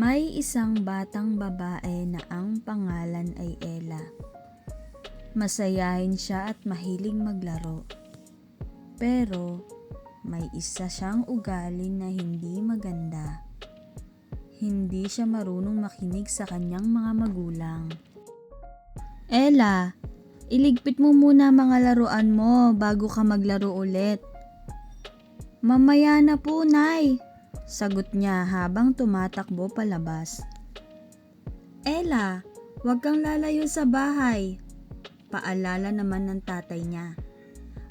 May isang batang babae na ang pangalan ay Ella. Masayahin siya at mahilig maglaro. Pero may isa siyang ugali na hindi maganda. Hindi siya marunong makinig sa kanyang mga magulang. Ella, iligpit mo muna mga laruan mo bago ka maglaro ulit. Mamaya na po, Nay, sagot niya habang tumatakbo palabas. Ella, huwag kang lalayo sa bahay, paalala naman ng tatay niya.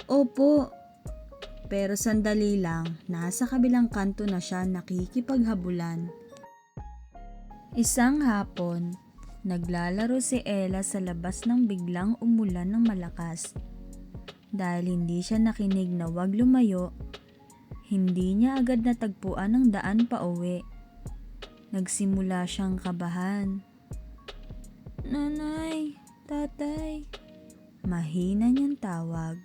Opo, pero sandali lang, nasa kabilang kanto na siya nakikipaghabulan. Isang hapon, naglalaro si Ella sa labas nang biglang umulan ng malakas. Dahil hindi siya nakinig na huwag lumayo, hindi niya agad natagpuan ang daan pauwi. Nagsimula siyang kabahan. Nanay, tatay, mahina niyang tawag.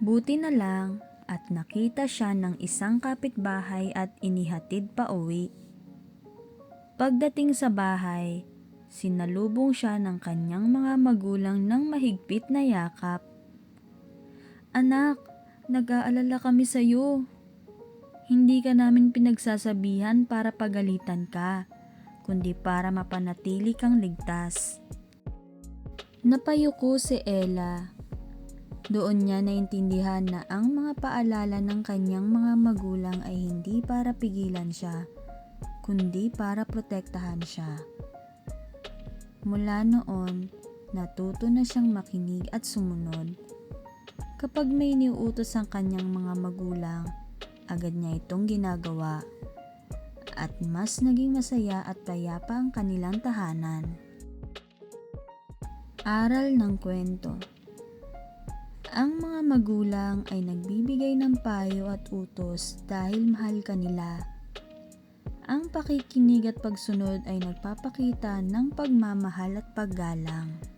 Buti na lang at nakita siya ng isang kapitbahay at inihatid pa uwi. Pagdating sa bahay, sinalubong siya ng kanyang mga magulang ng mahigpit na yakap. Anak, nag-aalala kami sa iyo. Hindi ka namin pinagsasabihan para pagalitan ka, kundi para mapanatili kang ligtas. Napayuko si Ella. Doon niya naintindihan na ang mga paalala ng kanyang mga magulang ay hindi para pigilan siya, kundi para protektahan siya. Mula noon, natuto na siyang makinig at sumunod. Kapag may iniuutos ang kanyang mga magulang, agad niya itong ginagawa. At mas naging masaya at payapa ang kanilang tahanan. Aral ng kwento. Ang mga magulang ay nagbibigay ng payo at utos dahil mahal ka nila. Ang pakikinig at pagsunod ay nagpapakita ng pagmamahal at paggalang.